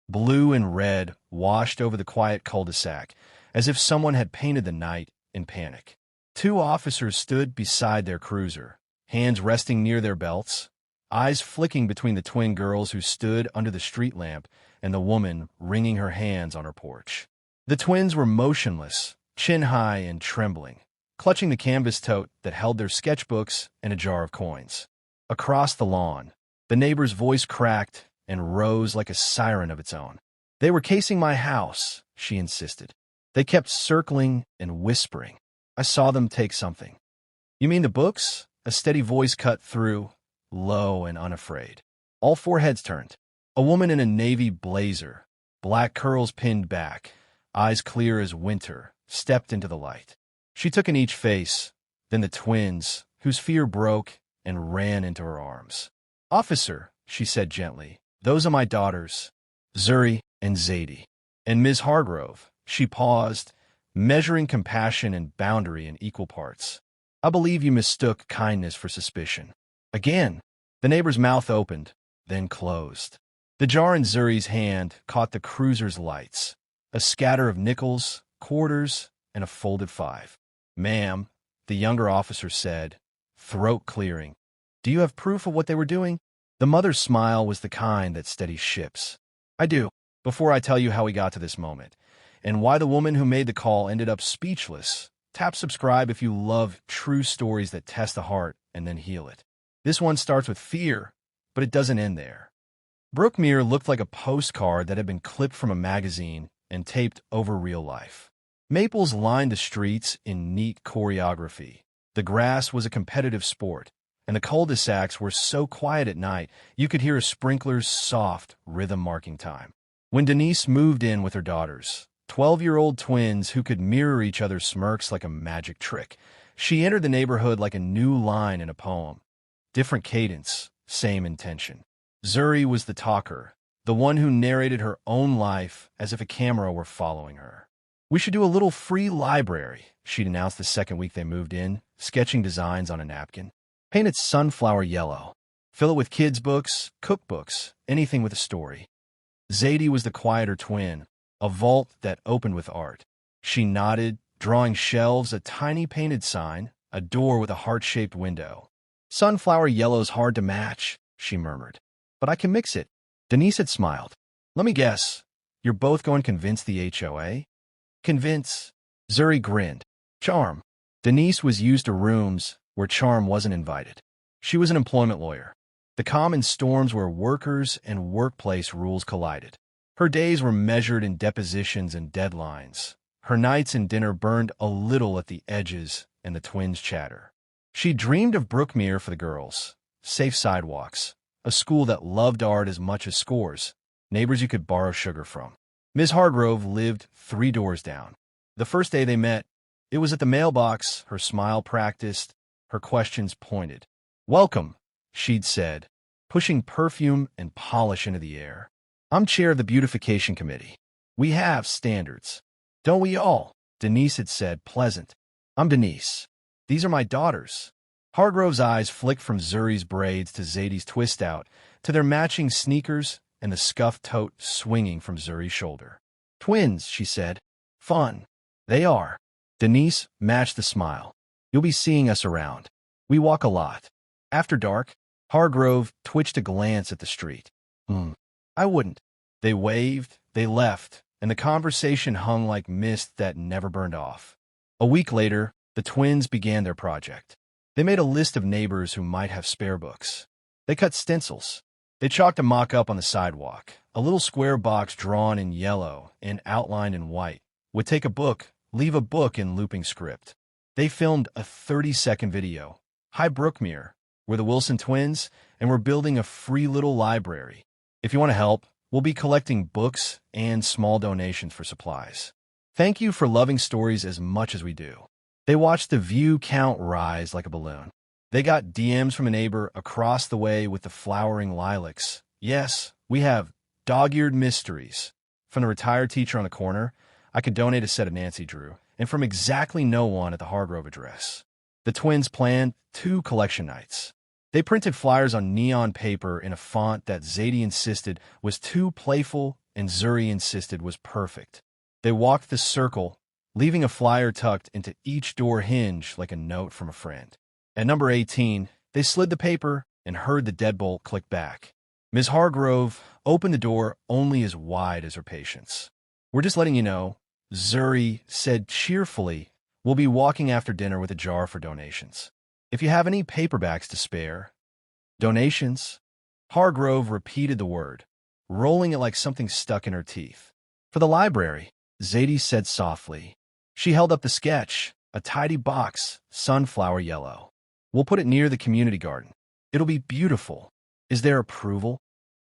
Blue and red washed over the quiet cul-de-sac, as if someone had painted the night in panic. Two officers stood beside their cruiser, hands resting near their belts, eyes flicking between the twin girls who stood under the street lamp and the woman wringing her hands on her porch. The twins were motionless, chin high and trembling, clutching the canvas tote that held their sketchbooks and a jar of coins. Across the lawn, the neighbor's voice cracked and rose like a siren of its own. "They were casing my house," she insisted. "They kept circling and whispering. I saw them take something." "You mean the books?" A steady voice cut through, low and unafraid. All four heads turned. A woman in a navy blazer, black curls pinned back, eyes clear as winter, stepped into the light. She took in each face, then the twins, whose fear broke, and ran into her arms. "Officer," she said gently, "those are my daughters, Zuri and Zadie." "And Ms. Hargrove," she paused, measuring compassion and boundary in equal parts. "I believe you mistook kindness for suspicion." Again, the neighbor's mouth opened, then closed. The jar in Zuri's hand caught the cruiser's lights, a scatter of nickels, quarters, and a folded $5. "Ma'am," the younger officer said, throat clearing, "do you have proof of what they were doing?" The mother's smile was the kind that steadies ships. "I do. Before I tell you how we got to this moment, and why the woman who made the call ended up speechless, tap subscribe if you love true stories that test the heart and then heal it. This one starts with fear, but it doesn't end there. Brookmere looked like a postcard that had been clipped from a magazine and taped over real life. Maples lined the streets in neat choreography. The grass was a competitive sport, and the cul-de-sacs were so quiet at night you could hear a sprinkler's soft rhythm marking time. When Denise moved in with her daughters, 12-year-old twins who could mirror each other's smirks like a magic trick, she entered the neighborhood like a new line in a poem. Different cadence, same intention. Zuri was the talker, the one who narrated her own life as if a camera were following her. "We should do a little free library," she'd announced the second week they moved in, sketching designs on a napkin. "Paint it sunflower yellow. Fill it with kids' books, cookbooks, anything with a story." Zadie was the quieter twin, a vault that opened with art. She nodded, drawing shelves, a tiny painted sign, a door with a heart-shaped window. "Sunflower yellow's hard to match," she murmured. "But I can mix it." Denise had smiled. "Let me guess. You're both going to convince the HOA?" "Convince?" Zuri grinned. "Charm." Denise was used to rooms where charm wasn't invited. She was an employment lawyer. The common storms where workers and workplace rules collided. Her days were measured in depositions and deadlines. Her nights and dinner burned a little at the edges and the twins' chatter. She dreamed of Brookmere for the girls, safe sidewalks, a school that loved art as much as scores, neighbors you could borrow sugar from. Ms. Hargrove lived 3 doors down. The first day they met, it was at the mailbox, her smile practiced, her questions pointed. "Welcome," she'd said, pushing perfume and polish into the air. "I'm chair of the beautification committee. We have standards." "Don't we all?" Denise had said, pleasant. "I'm Denise. These are my daughters." Hargrove's eyes flicked from Zuri's braids to Zadie's twist-out, to their matching sneakers and the scuffed tote swinging from Zuri's shoulder. "Twins," she said. "Fun." "They are." Denise matched the smile. "You'll be seeing us around. We walk a lot." After dark, Hargrove twitched a glance at the street. "I wouldn't." They waved, they left, and the conversation hung like mist that never burned off. A week later, the twins began their project. They made a list of neighbors who might have spare books. They cut stencils. They chalked a mock-up on the sidewalk. A little square box drawn in yellow and outlined in white would take a book, leave a book in looping script. They filmed a 30-second video. "Hi, Brookmere. We're the Wilson twins, and we're building a free little library. If you want to help, we'll be collecting books and small donations for supplies. Thank you for loving stories as much as we do." They watched the view count rise like a balloon. They got DMs from a neighbor across the way with the flowering lilacs. "Yes, we have dog-eared mysteries." From the retired teacher on the corner, "I could donate a set of Nancy Drew." And from exactly no one at the Hargrove address. The twins planned 2 collection nights. They printed flyers on neon paper in a font that Zadie insisted was too playful and Zuri insisted was perfect. They walked the circle, leaving a flyer tucked into each door hinge like a note from a friend. At number 18, they slid the paper and heard the deadbolt click back. Ms. Hargrove opened the door only as wide as her patience. "We're just letting you know," Zuri said cheerfully, "we'll be walking after dinner with a jar for donations. If you have any paperbacks to spare." "Donations?" Hargrove repeated the word, rolling it like something stuck in her teeth. "For the library," Zadie said softly. She held up the sketch, a tidy box, sunflower yellow. "We'll put it near the community garden. It'll be beautiful. Is there approval?"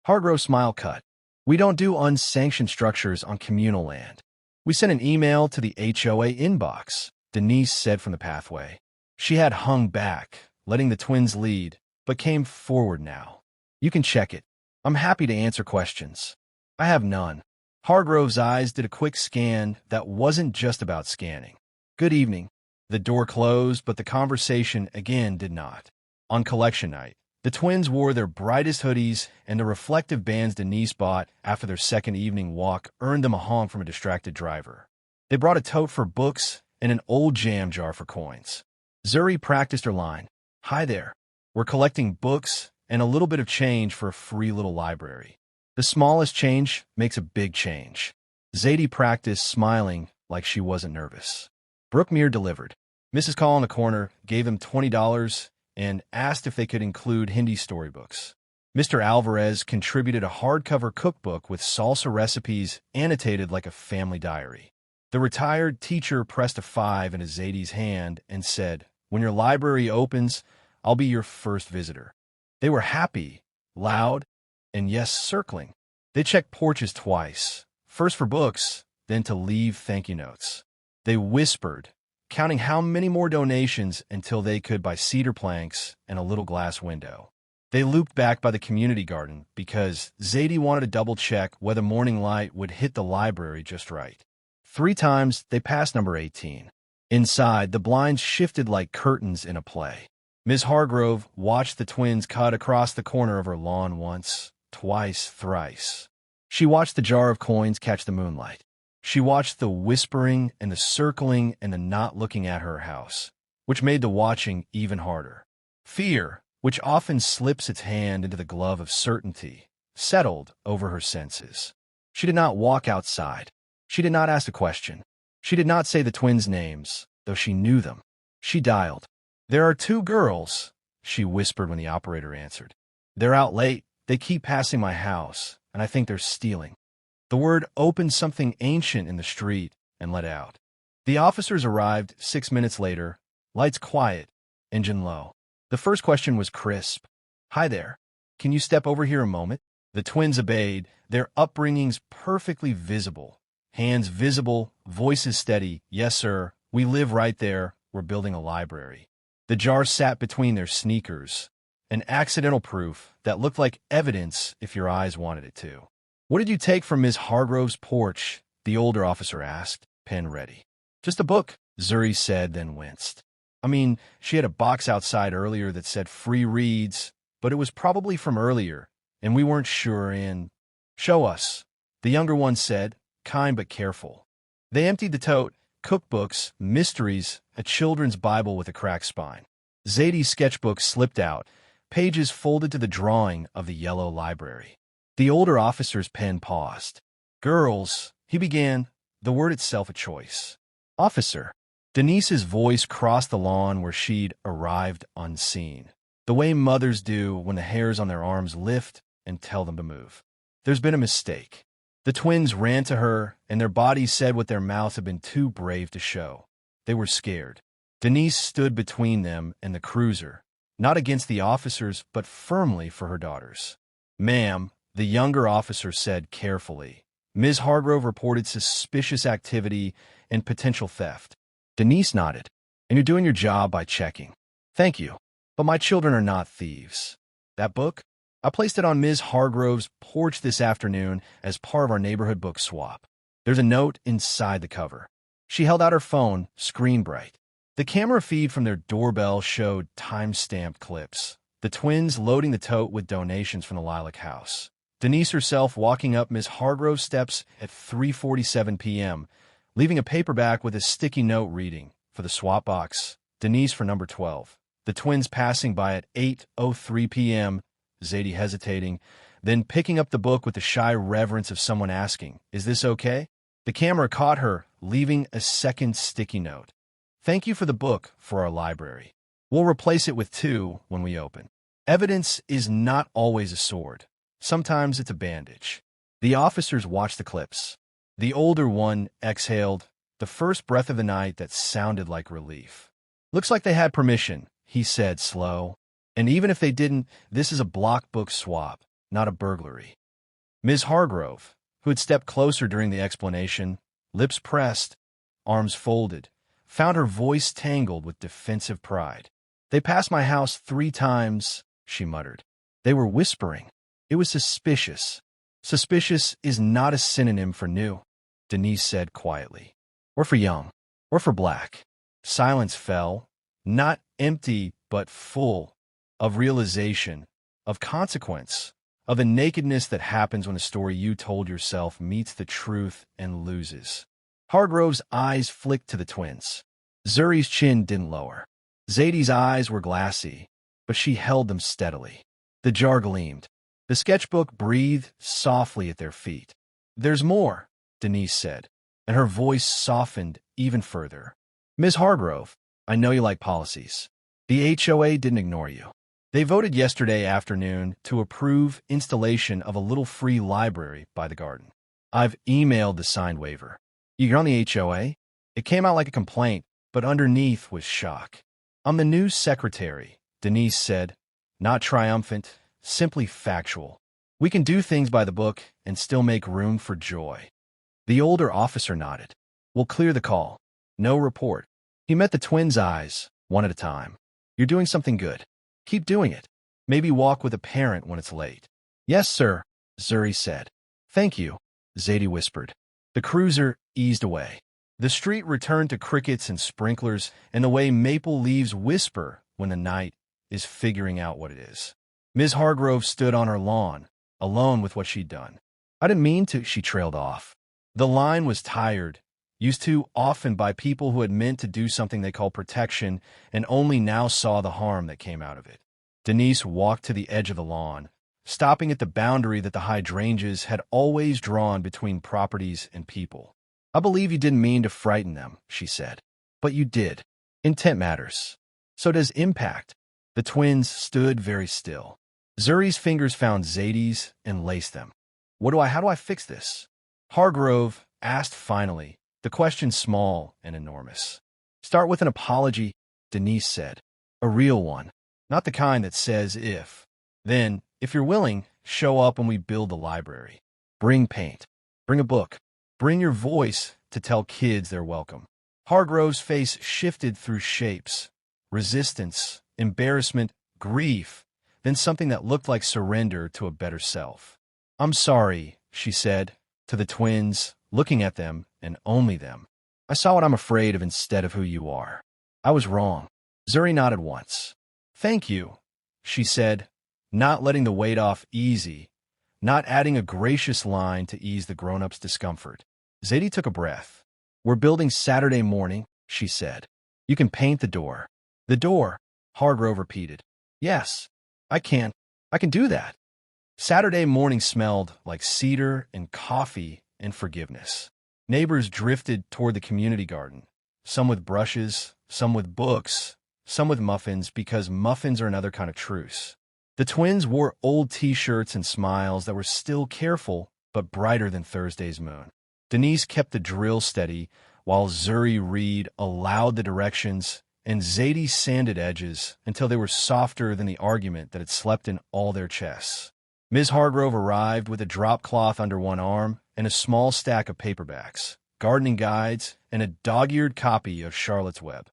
Hargrove's smile cut. "We don't do unsanctioned structures on communal land." "We sent an email to the HOA inbox," Denise said from the pathway. She had hung back, letting the twins lead, but came forward now. "You can check it. I'm happy to answer questions." "I have none." Hargrove's eyes did a quick scan that wasn't just about scanning. "Good evening." The door closed, but the conversation again did not. On collection night, the twins wore their brightest hoodies, and the reflective bands Denise bought after their second evening walk earned them a honk from a distracted driver. They brought a tote for books and an old jam jar for coins. Zuri practiced her line. "Hi there. We're collecting books and a little bit of change for a free little library. The smallest change makes a big change." Zadie practiced smiling like she wasn't nervous. Brookmere delivered. Mrs. Call in the corner gave them $20 and asked if they could include Hindi storybooks. Mr. Alvarez contributed a hardcover cookbook with salsa recipes annotated like a family diary. The retired teacher pressed a 5 into Zadie's hand and said, "When your library opens, I'll be your first visitor." They were happy, loud, and yes, circling. They checked porches twice, first for books, then to leave thank you notes. They whispered, counting how many more donations until they could buy cedar planks and a little glass window. They looped back by the community garden because Zadie wanted to double-check whether morning light would hit the library just right. 3 times they passed number 18. Inside, the blinds shifted like curtains in a play. Ms. Hargrove watched the twins cut across the corner of her lawn once, twice, thrice. She watched the jar of coins catch the moonlight. She watched the whispering and the circling and the not looking at her house, which made the watching even harder. Fear, which often slips its hand into the glove of certainty, settled over her senses. She did not walk outside. She did not ask a question. She did not say the twins' names, though she knew them. She dialed. "There are 2 girls," she whispered when the operator answered. "They're out late. They keep passing my house, and I think they're stealing." The word opened something ancient in the street and let out. The officers arrived 6 minutes later, lights quiet, engine low. The first question was crisp. "Hi there. Can you step over here a moment?" The twins obeyed, their upbringings perfectly visible. Hands visible, voices steady. "Yes, sir. We live right there. We're building a library." The jar sat between their sneakers, an accidental proof that looked like evidence if your eyes wanted it to. "What did you take from Miss Hargrove's porch?" the older officer asked, pen ready. "Just a book," Zuri said, then winced. "I mean, she had a box outside earlier that said free reads, but it was probably from earlier, and we weren't sure in." "Show us," the younger one said, kind but careful. They emptied the tote, cookbooks, mysteries, a children's Bible with a cracked spine. Zadie's sketchbook slipped out, pages folded to the drawing of the yellow library. The older officer's pen paused. "Girls," he began, the word itself a choice. "Officer." Denise's voice crossed the lawn where she'd arrived unseen, the way mothers do when the hairs on their arms lift and tell them to move. "There's been a mistake." The twins ran to her, and their bodies said what their mouths had been too brave to show. They were scared. Denise stood between them and the cruiser, not against the officers, but firmly for her daughters. "Ma'am," the younger officer said carefully, "Ms. Hargrove reported suspicious activity and potential theft." Denise nodded. "And you're doing your job by checking." "Thank you. But my children are not thieves." "That book? I placed it on Ms. Hargrove's porch this afternoon as part of our neighborhood book swap. There's a note inside the cover." She held out her phone, screen bright. The camera feed from their doorbell showed time-stamped clips. The twins loading the tote with donations from the Lilac House. Denise herself walking up Miss Hargrove's steps at 3:47 p.m., leaving a paperback with a sticky note reading, "For the swap box, Denise for number 12. The twins passing by at 8:03 p.m., Zadie hesitating, then picking up the book with the shy reverence of someone asking, "Is this okay?" The camera caught her, leaving a second sticky note. "Thank you for the book for our library. We'll replace it with 2 when we open." Evidence is not always a sword. Sometimes it's a bandage. The officers watched the clips. The older one exhaled, the first breath of the night that sounded like relief. "Looks like they had permission," he said, slow. "And even if they didn't, this is a block book swap, not a burglary." Ms. Hargrove, who had stepped closer during the explanation, lips pressed, arms folded, found her voice tangled with defensive pride. "They passed my house 3 times," she muttered. "They were whispering. It was suspicious." "Suspicious is not a synonym for new," Denise said quietly. "Or for young. Or for black." Silence fell, not empty but full, of realization, of consequence, of a nakedness that happens when a story you told yourself meets the truth and loses. Hargrove's eyes flicked to the twins. Zuri's chin didn't lower. Zadie's eyes were glassy, but she held them steadily. The jar gleamed. The sketchbook breathed softly at their feet. "There's more," Denise said, and her voice softened even further. "Ms. Hargrove, I know you like policies. The HOA didn't ignore you. They voted yesterday afternoon to approve installation of a little free library by the garden. I've emailed the signed waiver." "You're on the HOA?" It came out like a complaint, but underneath was shock. "I'm the new secretary," Denise said, not triumphant, simply factual. "We can do things by the book and still make room for joy." The older officer nodded. "We'll clear the call. No report." He met the twins' eyes, one at a time. "You're doing something good. Keep doing it. Maybe walk with a parent when it's late." "Yes, sir," Zuri said. "Thank you," Zadie whispered. The cruiser eased away. The street returned to crickets and sprinklers and the way maple leaves whisper when the night is figuring out what it is. Ms. Hargrove stood on her lawn, alone with what she'd done. "I didn't mean to," she trailed off. The line was tired, used too often by people who had meant to do something they called protection and only now saw the harm that came out of it. Denise walked to the edge of the lawn, stopping at the boundary that the hydrangeas had always drawn between properties and people. "I believe you didn't mean to frighten them," she said. "But you did. Intent matters. So does impact." The twins stood very still. Zuri's fingers found Zadie's and laced them. How do I fix this?" Hargrove asked finally, the question small and enormous. "Start with an apology," Denise said. "A real one. Not the kind that says if. Then, if you're willing, show up when we build the library. Bring paint. Bring a book. Bring your voice to tell kids they're welcome." Hargrove's face shifted through shapes. Resistance, embarrassment, grief, then something that looked like surrender to a better self. "I'm sorry," she said, to the twins, looking at them and only them. "I saw what I'm afraid of instead of who you are. I was wrong." Zuri nodded once. "Thank you," she said, not letting the weight off easy, not adding a gracious line to ease the grown-up's discomfort. Zadie took a breath. "We're building Saturday morning," she said. "You can paint the door." "The door," Hargrove repeated. "Yes, I can do that." Saturday morning smelled like cedar and coffee and forgiveness. Neighbors drifted toward the community garden, some with brushes, some with books, some with muffins, because muffins are another kind of truce. The twins wore old T-shirts and smiles that were still careful but brighter than Thursday's moon. Denise kept the drill steady while Zuri read aloud the directions and Zadie sanded edges until they were softer than the argument that had slept in all their chests. Ms. Hargrove arrived with a drop cloth under one arm and a small stack of paperbacks, gardening guides, and a dog-eared copy of Charlotte's Web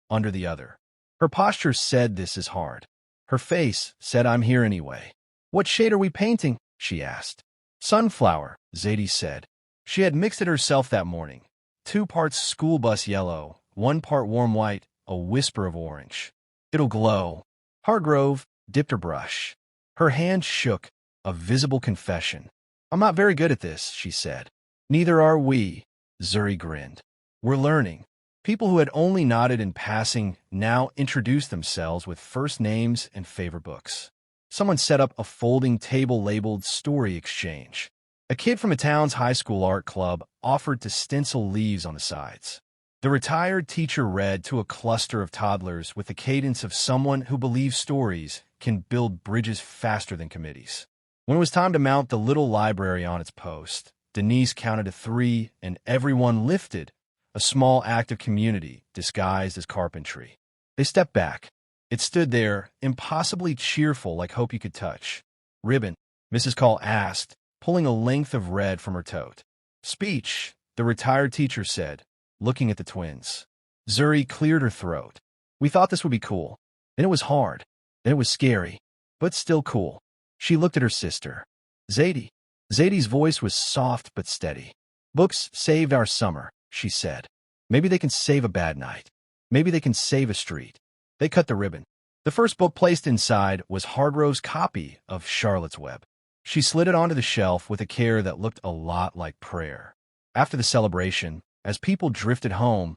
under the other. Her posture said this is hard. Her face said I'm here anyway. "What shade are we painting?" she asked. "Sunflower," Zadie said. She had mixed it herself that morning. 2 parts school bus yellow, 1 part warm white, a whisper of orange. "It'll glow." Hargrove dipped her brush. Her hand shook, a visible confession. "I'm not very good at this," she said. "Neither are we," Zuri grinned. "We're learning." People who had only nodded in passing now introduced themselves with first names and favorite books. Someone set up a folding table labeled Story Exchange. A kid from a town's high school art club offered to stencil leaves on the sides. The retired teacher read to a cluster of toddlers with the cadence of someone who believes stories can build bridges faster than committees. When it was time to mount the little library on its post, Denise counted to 3 and everyone lifted, a small act of community disguised as carpentry. They stepped back. It stood there, impossibly cheerful like hope you could touch. "Ribbon?" Mrs. Call asked, pulling a length of red from her tote. "Speech," the retired teacher said, looking at the twins. Zuri cleared her throat. "We thought this would be cool. Then it was hard. Then it was scary. But still cool." She looked at her sister. "Zadie." Zadie's voice was soft but steady. "Books saved our summer," she said. "Maybe they can save a bad night. Maybe they can save a street." They cut the ribbon. The first book placed inside was Hargrove's copy of Charlotte's Web. She slid it onto the shelf with a care that looked a lot like prayer. After the celebration, as people drifted home,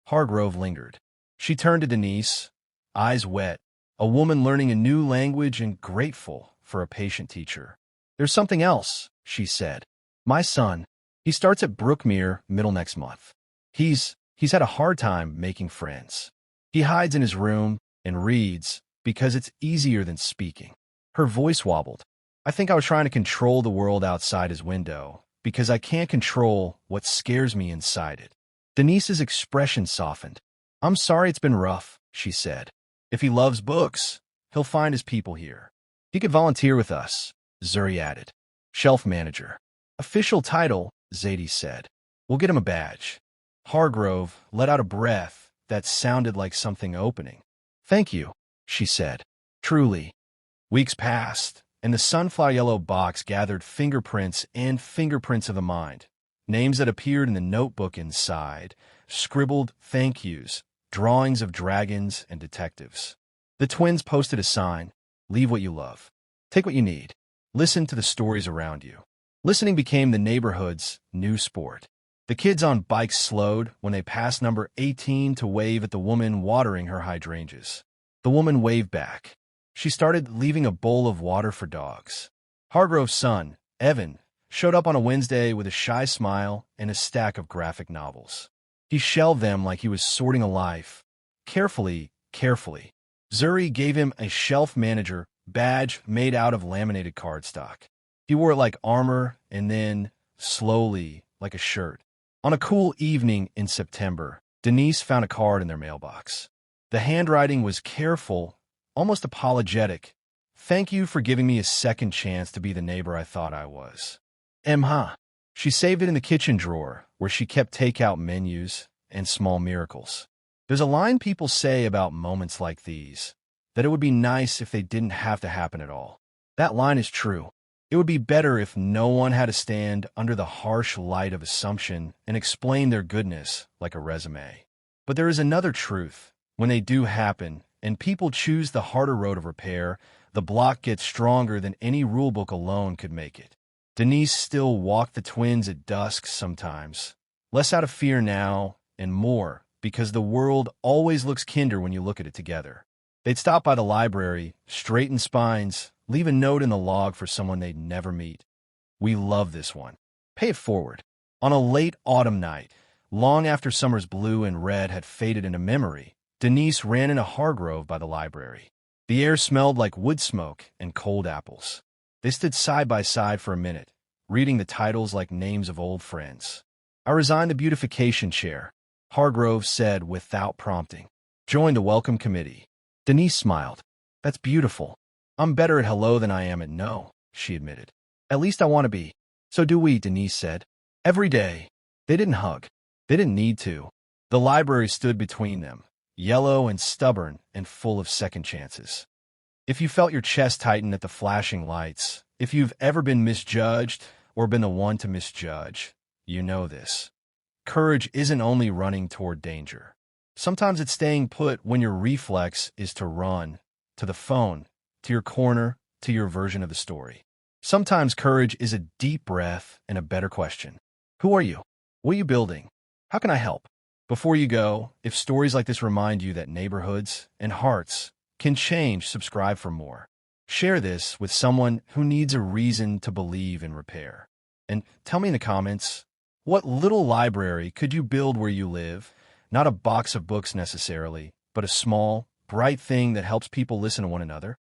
Hargrove lingered. She turned to Denise, eyes wet, a woman learning a new language and grateful for a patient teacher. "There's something else," she said. "My son, he starts at Brookmere middle next month. He's had a hard time making friends. He hides in his room and reads because it's easier than speaking." Her voice wobbled. "I think I was trying to control the world outside his window because I can't control what scares me inside it." Denise's expression softened. "I'm sorry it's been rough," she said. "If he loves books, he'll find his people here. He could volunteer with us," Zuri added. "Shelf manager." "Official title," Zadie said. "We'll get him a badge." Hargrove let out a breath that sounded like something opening. "Thank you," she said. "Truly." Weeks passed, and the sunflower yellow box gathered fingerprints and fingerprints of the mind, names that appeared in the notebook inside, scribbled thank yous, drawings of dragons and detectives. The twins posted a sign, "Leave what you love. Take what you need. Listen to the stories around you." Listening became the neighborhood's new sport. The kids on bikes slowed when they passed number 18 to wave at the woman watering her hydrangeas. The woman waved back. She started leaving a bowl of water for dogs. Hargrove's son, Evan, showed up on a Wednesday with a shy smile and a stack of graphic novels. He shelved them like he was sorting a life. Carefully, carefully. Zuri gave him a shelf manager badge made out of laminated cardstock. He wore it like armor and then, slowly, like a shirt. On a cool evening in September, Denise found a card in their mailbox. The handwriting was careful, almost apologetic. "Thank you for giving me a second chance to be the neighbor I thought I was." She saved it in the kitchen drawer, where she kept takeout menus and small miracles. There's a line people say about moments like these, that it would be nice if they didn't have to happen at all. That line is true. It would be better if no one had to stand under the harsh light of assumption and explain their goodness like a resume. But there is another truth. When they do happen, and people choose the harder road of repair, the block gets stronger than any rulebook alone could make it. Denise still walked the twins at dusk sometimes, less out of fear now, and more because the world always looks kinder when you look at it together. They'd stop by the library, straighten spines, leave a note in the log for someone they'd never meet. "We love this one. Pay it forward." On a late autumn night, long after summer's blue and red had faded into memory, Denise ran into Hargrove by the library. The air smelled like wood smoke and cold apples. They stood side by side for a minute, reading the titles like names of old friends. "I resigned the beautification chair," Hargrove said without prompting. "Joined a welcome committee." Denise smiled. "That's beautiful. I'm better at hello than I am at no," she admitted. "At least I want to be." "So do we," Denise said. "Every day." They didn't hug. They didn't need to. The library stood between them, yellow and stubborn and full of second chances. If you felt your chest tighten at the flashing lights, if you've ever been misjudged or been the one to misjudge, you know this. Courage isn't only running toward danger. Sometimes it's staying put when your reflex is to run, to the phone, to your corner, to your version of the story. Sometimes courage is a deep breath and a better question. Who are you? What are you building? How can I help? Before you go, if stories like this remind you that neighborhoods and hearts can change, subscribe for more. Share this with someone who needs a reason to believe in repair. And tell me in the comments, what little library could you build where you live? Not a box of books necessarily, but a small, bright thing that helps people listen to one another.